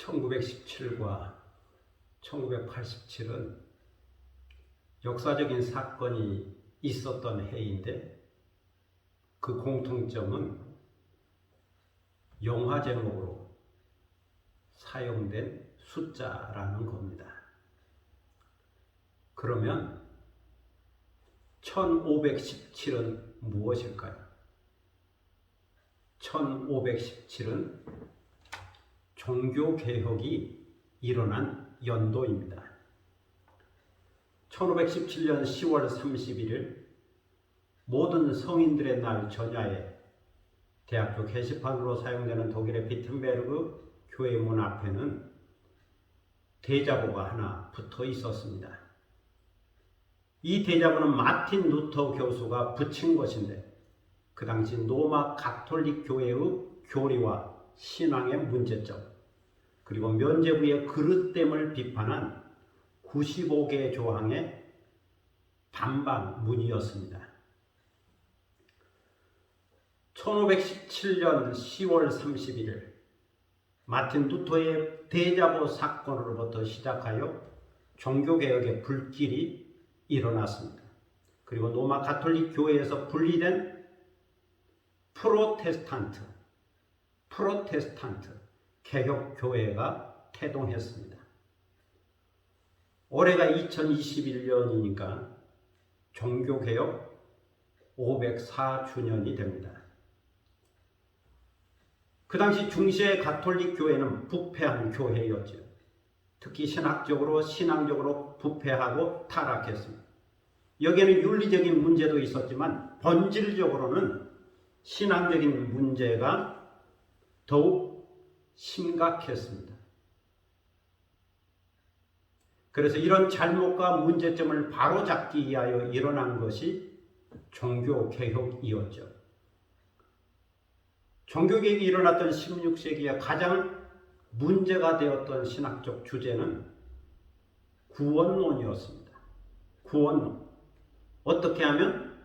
1917과 1987은 역사적인 사건이 있었던 해인데 그 공통점은 영화 제목으로 사용된 숫자라는 겁니다. 그러면 1517은 무엇일까요? 1517은 종교개혁이 일어난 연도입니다. 1517년 10월 31일 모든 성인들의 날 전야에 대학교 게시판으로 사용되는 독일의 비텐베르그 교회 문 앞에는 대자보가 하나 붙어 있었습니다. 이 대자보는 마틴 루터 교수가 붙인 것인데 그 당시 로마 가톨릭 교회의 교리와 신앙의 문제점 그리고 면죄부의 그릇됨을 비판한 95개 조항의 반박문이었습니다. 1517년 10월 31일 마틴 루터의 대자보 사건으로부터 시작하여 종교개혁의 불길이 일어났습니다. 그리고 로마 가톨릭 교회에서 분리된 프로테스탄트 개혁교회가 태동했습니다. 올해가 2021년이니까 종교개혁 504주년이 됩니다. 그 당시 중시의 가톨릭 교회는 부패한 교회였죠. 특히 신학적으로 신앙적으로 부패하고 타락했습니다. 여기에는 윤리적인 문제도 있었지만 본질적으로는 신앙적인 문제가 더욱 심각했습니다. 그래서 이런 잘못과 문제점을 바로잡기 위하여 일어난 것이 종교개혁이었죠. 종교개혁이 일어났던 16세기에 가장 문제가 되었던 신학적 주제는 구원론이었습니다. 구원론. 어떻게 하면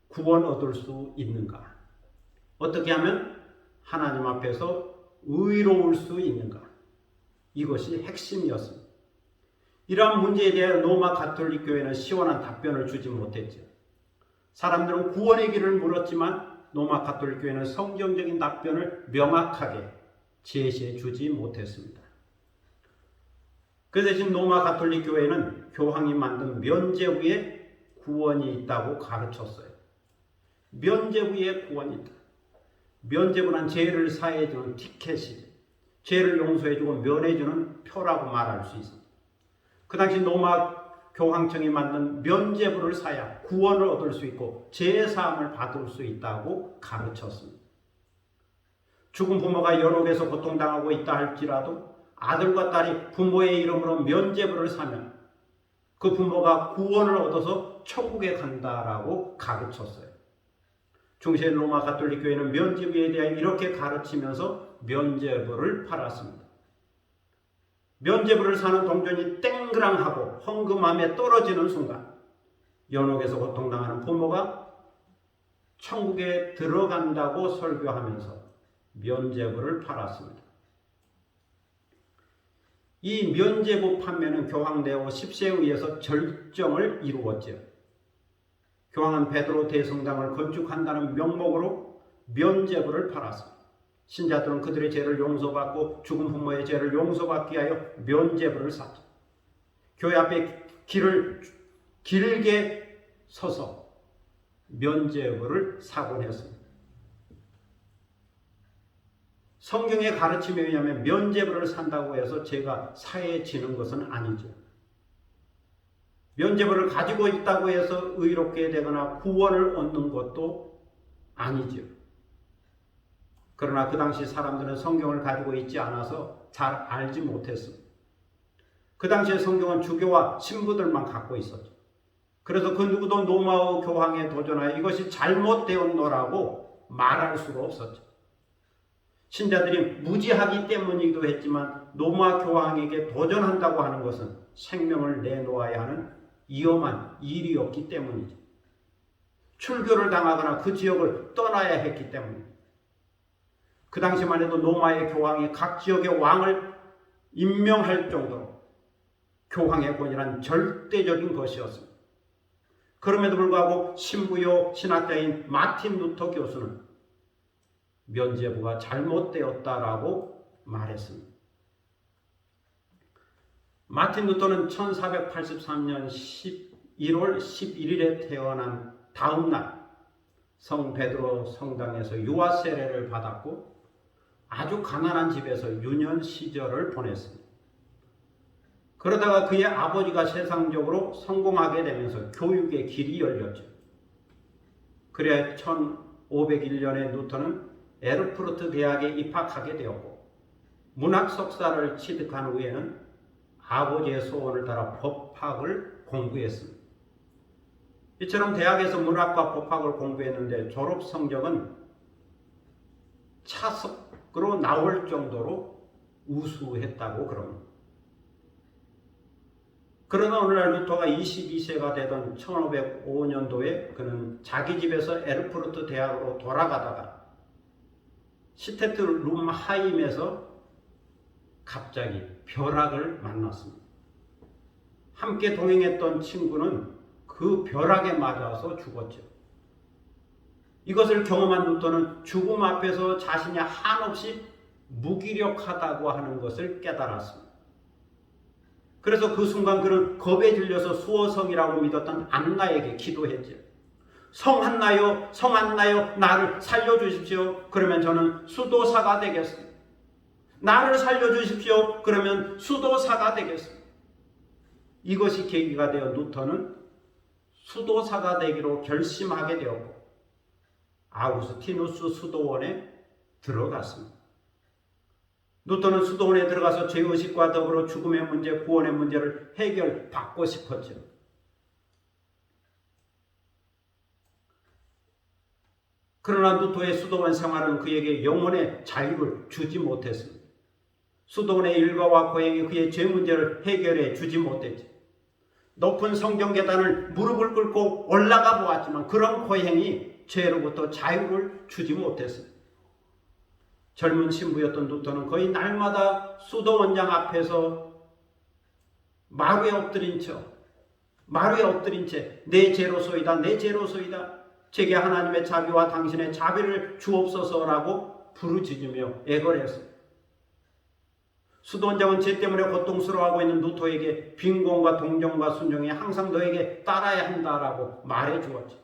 구원 얻을 수 있는가? 어떻게 하면 하나님 앞에서 의로울 수 있는가? 이것이 핵심이었습니다. 이러한 문제에 대해 로마 가톨릭 교회는 시원한 답변을 주지 못했죠. 사람들은 구원의 길을 물었지만 로마 가톨릭 교회는 성경적인 답변을 명확하게 제시해 주지 못했습니다. 그 대신 로마 가톨릭 교회는 교황이 만든 면죄부에 구원이 있다고 가르쳤어요. 면죄부에 구원이 있다. 면죄부란 죄를 사해주는 티켓이죠. 죄를 용서해주고 면해주는 표라고 말할 수 있습니다. 그 당시 로마 교황청이 만든 면죄부를 사야 구원을 얻을 수 있고 죄사함을 받을 수 있다고 가르쳤습니다. 죽은 부모가 연옥에서 고통당하고 있다 할지라도 아들과 딸이 부모의 이름으로 면죄부를 사면 그 부모가 구원을 얻어서 천국에 간다라고 가르쳤어요. 중세 로마 가톨릭 교회는 면죄부에 대해 이렇게 가르치면서 면죄부를 팔았습니다. 면죄부를 사는 동전이 땡그랑하고 헌금함에 떨어지는 순간 연옥에서 고통당하는 부모가 천국에 들어간다고 설교하면서 면죄부를 팔았습니다. 이 면죄부 판매는 교황 레오 10세에 의해서 절정을 이루었죠. 교황은 베드로 대성당을 건축한다는 명목으로 면죄부를 팔았습니다. 신자들은 그들의 죄를 용서받고 죽은 부모의 죄를 용서받기 위하여 면죄부를 샀죠. 교회 앞에 길게 서서 면죄부를 사곤 했습니다. 성경의 가르침에 의하면 면죄부를 산다고 해서 죄가 사해지는 것은 아니죠. 면죄부를 가지고 있다고 해서 의롭게 되거나 구원을 얻는 것도 아니죠. 그러나 그 당시 사람들은 성경을 가지고 있지 않아서 잘 알지 못했습니다. 그 당시에 성경은 주교와 신부들만 갖고 있었죠. 그래서 그 누구도 로마 교황에 도전하여 이것이 잘못되었노라고 말할 수가 없었죠. 신자들이 무지하기 때문이기도 했지만 로마 교황에게 도전한다고 하는 것은 생명을 내놓아야 하는 위험한 일이었기 때문이죠. 출교를 당하거나 그 지역을 떠나야 했기 때문입니다. 그 당시만 해도 로마의 교황이 각 지역의 왕을 임명할 정도로 교황의 권위란 절대적인 것이었습니다. 그럼에도 불구하고 신부요 신학자인 마틴 루터 교수는 면죄부가 잘못되었다라고 말했습니다. 마틴 루터는 1483년 11월 11일에 태어난 다음 날 성 베드로 성당에서 유아 세례를 받았고 아주 가난한 집에서 유년 시절을 보냈습니다. 그러다가 그의 아버지가 세상적으로 성공하게 되면서 교육의 길이 열렸죠. 그래 1501년에 루터는 에르푸르트 대학에 입학하게 되었고 문학 석사를 취득한 후에는 아버지의 소원을 따라 법학을 공부했습니다. 이처럼 대학에서 문학과 법학을 공부했는데 졸업 성적은 차석으로 나올 정도로 우수했다고 그럽니다. 그러나 오늘날 루터가 22세가 되던 1505년도에 그는 자기 집에서 에르푸르트 대학으로 돌아가다가 시테트 룸하임에서 갑자기 벼락을 만났습니다. 함께 동행했던 친구는 그 벼락에 맞아서 죽었죠. 이것을 경험한 루터는 죽음 앞에서 자신이 한없이 무기력하다고 하는 것을 깨달았습니다. 그래서 그 순간 그는 겁에 질려서 수호성이라고 믿었던 안나에게 기도했죠. 성안나요, 성안나요, 나를 살려주십시오. 그러면 저는 수도사가 되겠습니다. 나를 살려주십시오. 그러면 수도사가 되겠습니다. 이것이 계기가 되어 루터는 수도사가 되기로 결심하게 되었고 아우구스티누스 수도원에 들어갔습니다. 루터는 수도원에 들어가서 죄의식과 더불어 죽음의 문제, 구원의 문제를 해결받고 싶었죠. 그러나 루터의 수도원 생활은 그에게 영혼의 자유를 주지 못했습니다. 수도원의 일과와 고행이 그의 죄 문제를 해결해 주지 못했죠. 높은 성경 계단을 무릎을 꿇고 올라가 보았지만 그런 고행이 죄로부터 자유를 주지 못했습니다. 젊은 신부였던 루터는 거의 날마다 수도원장 앞에서 마루에 엎드린 채 내 죄로소이다, 내 죄로소이다, 제게 하나님의 자비와 당신의 자비를 주옵소서라고 부르짖으며 애걸 했습니다. 수도원장은 죄 때문에 고통스러워하고 있는 루터에게 빈곤과 동정과 순종이 항상 너에게 따라야 한다라고 말해 주었죠.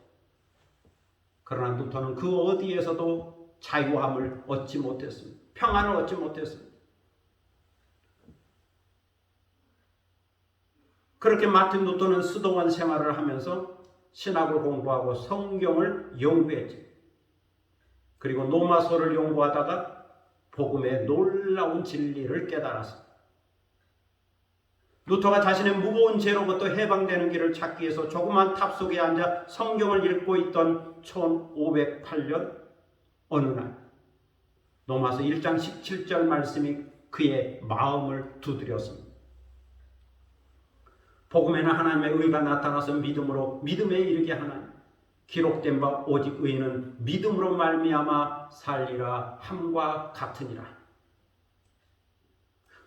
그러나 루터는 그 어디에서도 자유함을 얻지 못했습니다. 평안을 얻지 못했습니다. 그렇게 마틴 루터는 수도원 생활을 하면서 신학을 공부하고 성경을 연구했죠. 그리고 로마서를 연구하다가 복음의 놀라운 진리를 깨달았습니다. 루터가 자신의 무거운 죄로부터 해방되는 길을 찾기 위해서 조그만 탑 속에 앉아 성경을 읽고 있던 1508년 어느 날 로마서 1장 17절 말씀이 그의 마음을 두드렸습니다. 복음에는 하나님의 의가 나타나서 믿음으로 믿음에 이르게 하나니 기록된 바 오직 의인은 믿음으로 말미암아 살리라 함과 같으니라.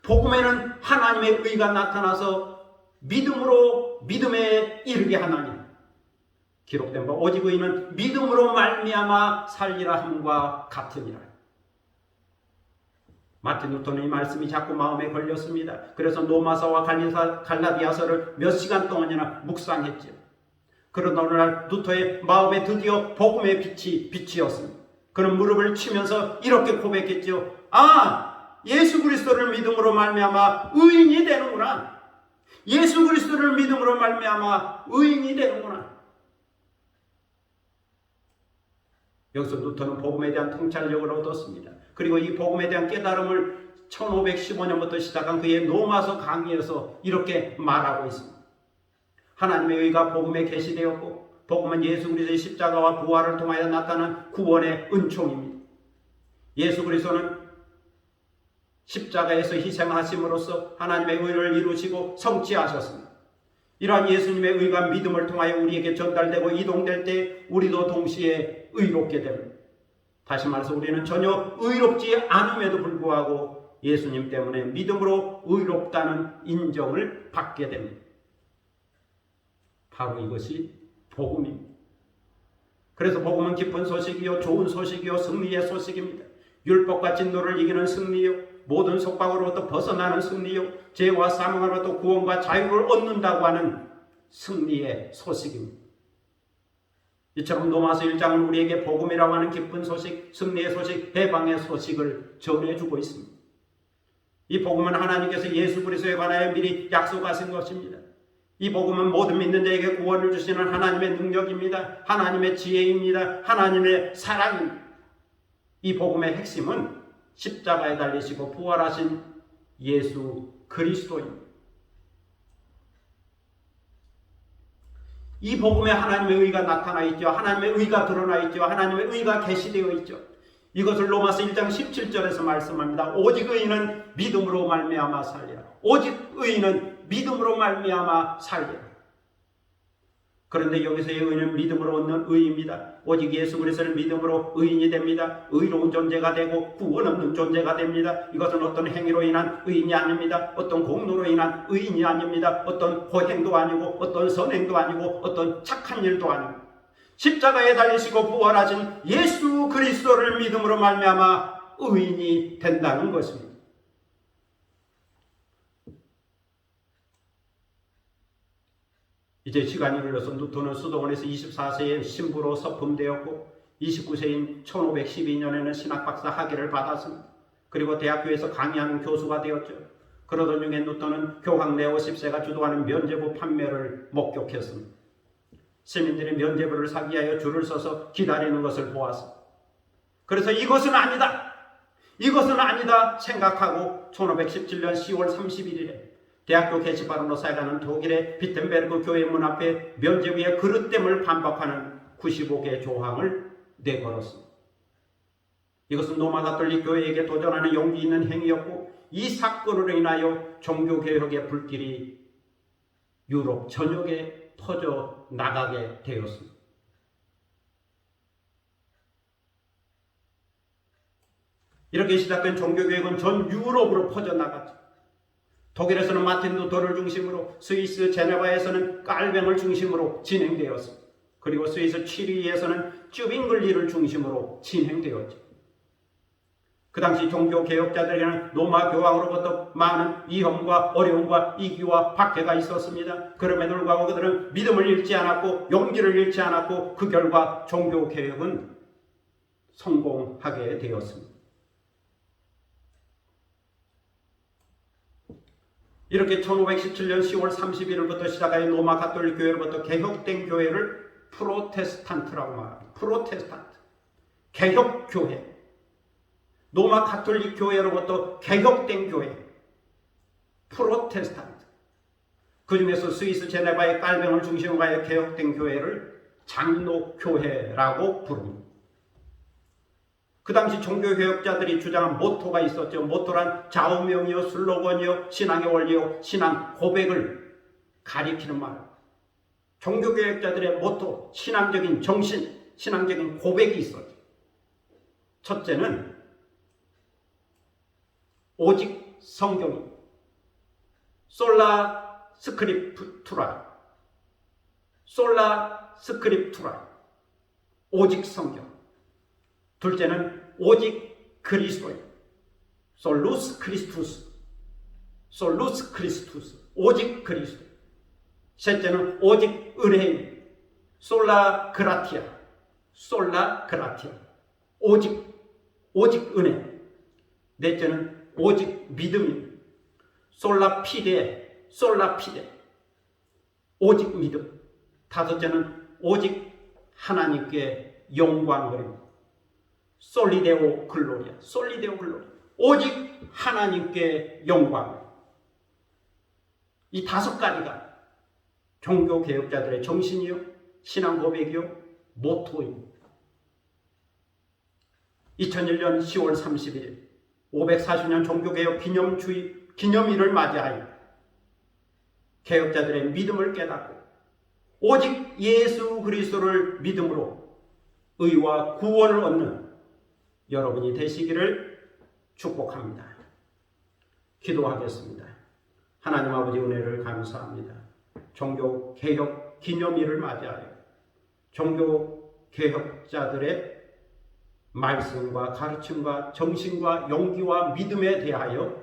복음에는 하나님의 의가 나타나서 믿음으로 믿음에 이르게 하나니 기록된 바 오직 의인은 믿음으로 말미암아 살리라 함과 같으니라. 마틴 루터는 이 말씀이 자꾸 마음에 걸렸습니다. 그래서 로마서와 갈라디아서를 몇 시간 동안이나 묵상했지요. 그러나 어느 날 루터의 마음에 드디어 복음의 빛이 비치었습니다. 그는 무릎을 치면서 이렇게 고백했지요. 예수 그리스도를 믿음으로 말미암아 의인이 되는구나. 예수 그리스도를 믿음으로 말미암아 의인이 되는구나. 여기서 루터는 복음에 대한 통찰력을 얻었습니다. 그리고 이 복음에 대한 깨달음을 1515년부터 시작한 그의 로마서 강의에서 이렇게 말하고 있습니다. 하나님의 의가 복음에 계시되었고 복음은 예수 그리스도의 십자가와 부활을 통하여 나타난 구원의 은총입니다. 예수 그리스도는 십자가에서 희생하심으로써 하나님의 의를 이루시고 성취하셨습니다. 이러한 예수님의 의가 믿음을 통하여 우리에게 전달되고 이동될 때 우리도 동시에 의롭게 됩니다. 다시 말해서 우리는 전혀 의롭지 않음에도 불구하고 예수님 때문에 믿음으로 의롭다는 인정을 받게 됩니다. 바로 이것이 복음입니다. 그래서 복음은 기쁜 소식이요 좋은 소식이요 승리의 소식입니다. 율법과 진노를 이기는 승리요 모든 속박으로부터 벗어나는 승리요 죄와 사망으로부터 구원과 자유를 얻는다고 하는 승리의 소식입니다. 이처럼 로마서 1장은 우리에게 복음이라고 하는 기쁜 소식, 승리의 소식, 해방의 소식을 전해주고 있습니다. 이 복음은 하나님께서 예수 그리스도에 관하여 미리 약속하신 것입니다. 이 복음은 모든 믿는 자에게 구원을 주시는 하나님의 능력입니다. 하나님의 지혜입니다. 하나님의 사랑입니다. 이 복음의 핵심은 십자가에 달리시고 부활하신 예수 그리스도입니다. 이 복음에 하나님의 의가 나타나 있죠. 하나님의 의가 드러나 있죠. 하나님의 의가 계시되어 있죠. 이것을 로마서 1장 17절에서 말씀합니다. 오직 의인은 믿음으로 말미암아 살리라. 오직 의인은 믿음으로 말미암아 살리라. 그런데 여기서의 의는 믿음으로 얻는 의입니다. 오직 예수 그리스도를 믿음으로 의인이 됩니다. 의로운 존재가 되고 구원 없는 존재가 됩니다. 이것은 어떤 행위로 인한 의인이 아닙니다. 어떤 공로로 인한 의인이 아닙니다. 어떤 호행도 아니고 어떤 선행도 아니고 어떤 착한 일도 아니고 십자가에 달리시고 부활하신 예수 그리스도를 믿음으로 말미암아 의인이 된다는 것입니다. 이제 시간이 흘러서 누턴은 수도원에서 24세에 신부로 서품되었고 29세인 1512년에는 신학박사 학위를 받았습니다. 그리고 대학교에서 강의하는 교수가 되었죠. 그러던 중에 누턴은 교황 네오 10세가 주도하는 면죄부 판매를 목격했습니다. 시민들이 면죄부를 사기 위하여 줄을 서서 기다리는 것을 보았습니다. 그래서 이것은 아니다! 이것은 아니다! 생각하고 1517년 10월 31일에 대학교 게시판으로 사용하는 독일의 비텐베르그 교회 문 앞에 면죄부의 그릇됨을 반박하는 95개의 조항을 내걸었습니다. 이것은 로마 가톨릭 교회에게 도전하는 용기 있는 행위였고 이 사건으로 인하여 종교개혁의 불길이 유럽 전역에 퍼져 나가게 되었습니다. 이렇게 시작된 종교개혁은 전 유럽으로 퍼져나갔죠. 독일에서는 마틴 루터를 중심으로, 스위스 제네바에서는 깔뱅을 중심으로 진행되었습니다. 그리고 스위스 취리히에서는 쭈빙글리를 중심으로 진행되었죠. 그 당시 종교개혁자들에게는 로마 교황으로부터 많은 위험과 어려움과 이기와 박해가 있었습니다. 그럼에도 불구하고 그들은 믿음을 잃지 않았고 용기를 잃지 않았고 그 결과 종교개혁은 성공하게 되었습니다. 이렇게 1517년 10월 31일부터 시작하여 로마 가톨릭 교회로부터 개혁된 교회를 프로테스탄트라고 말합니다. 프로테스탄트, 개혁교회. 로마 가톨릭 교회로부터 개혁된 교회, 프로테스탄트. 그 중에서 스위스 제네바의 깔뱅을 중심으로 하여 개혁된 교회를 장로교회라고 부릅니다. 그 당시 종교개혁자들이 주장한 모토가 있었죠. 모토란 좌우명이요, 슬로건이요, 신앙의 원리요, 신앙 고백을 가리키는 말. 종교개혁자들의 모토, 신앙적인 정신, 신앙적인 고백이 있었죠. 첫째는 오직 성경입니다. 솔라 스크립투라. 솔라 스크립투라. 오직 성경. 둘째는 오직 그리스도입니다. 솔루스 크리스투스. 솔루스 크리스투스. 오직 그리스도. 셋째는 오직 은혜입니다. 솔라 그라티아. 솔라 그라티아. 오직 은혜. 넷째는 오직 믿음입니다. 솔라 피데. 솔라 피데. 오직 믿음. 다섯째는 오직 하나님께 영광을. 솔리데오 글로리아. 솔리데오 글로리아. 오직 하나님께 영광. 이 다섯 가지가 종교개혁자들의 정신이요, 신앙 고백이요, 모토입니다. 2001년 10월 31일 540년 종교개혁 기념일을 맞이하여 개혁자들의 믿음을 깨닫고 오직 예수 그리스도를 믿음으로 의와 구원을 얻는 여러분이 되시기를 축복합니다. 기도하겠습니다. 하나님 아버지 은혜를 감사합니다. 종교개혁 기념일을 맞이하여 종교개혁자들의 말씀과 가르침과 정신과 용기와 믿음에 대하여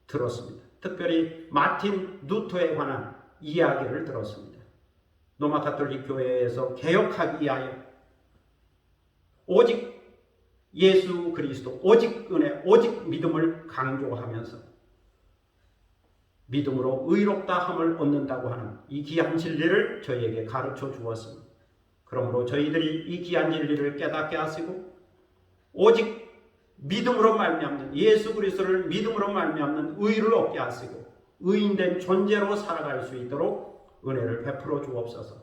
들었습니다. 특별히 마틴 루터에 관한 이야기를 들었습니다. 로마 가톨릭 교회에서 개혁하기 위하여 오직 예수 그리스도, 오직 은혜, 오직 믿음을 강조하면서 믿음으로 의롭다 함을 얻는다고 하는 이 귀한 진리를 저희에게 가르쳐 주었습니다. 그러므로 저희들이 이 귀한 진리를 깨닫게 하시고 오직 믿음으로 말미암는, 예수 그리스도를 믿음으로 말미암는 의를 얻게 하시고 의인된 존재로 살아갈 수 있도록 은혜를 베풀어 주옵소서.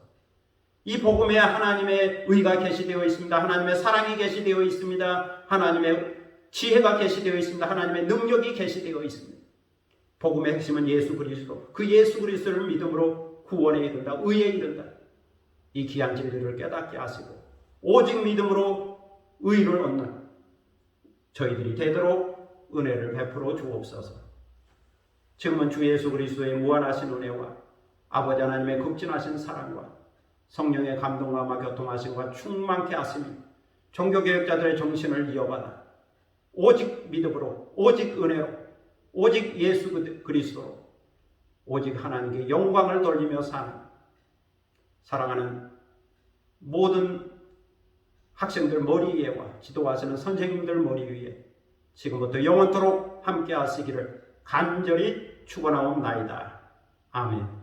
이 복음에 하나님의 의가 계시되어 있습니다. 하나님의 사랑이 계시되어 있습니다. 하나님의 지혜가 계시되어 있습니다. 하나님의 능력이 계시되어 있습니다. 복음의 핵심은 예수 그리스도, 그 예수 그리스도를 믿음으로 구원에 이른다, 의에 이른다. 이 귀한 진리를 깨닫게 하시고 오직 믿음으로 의를 얻는 저희들이 되도록 은혜를 베풀어 주옵소서. 지금은 주 예수 그리스도의 무한하신 은혜와 아버지 하나님의 극진하신 사랑과 성령의 감동과 교통하심과 충만케 하시니 종교개혁자들의 정신을 이어받아 오직 믿음으로, 오직 은혜로, 오직 예수 그리스도로, 오직 하나님께 영광을 돌리며 사는 사랑하는 모든 학생들 머리 위에와 지도하시는 선생님들 머리 위에 지금부터 영원토록 함께 하시기를 간절히 축원하옵나이다. 아멘.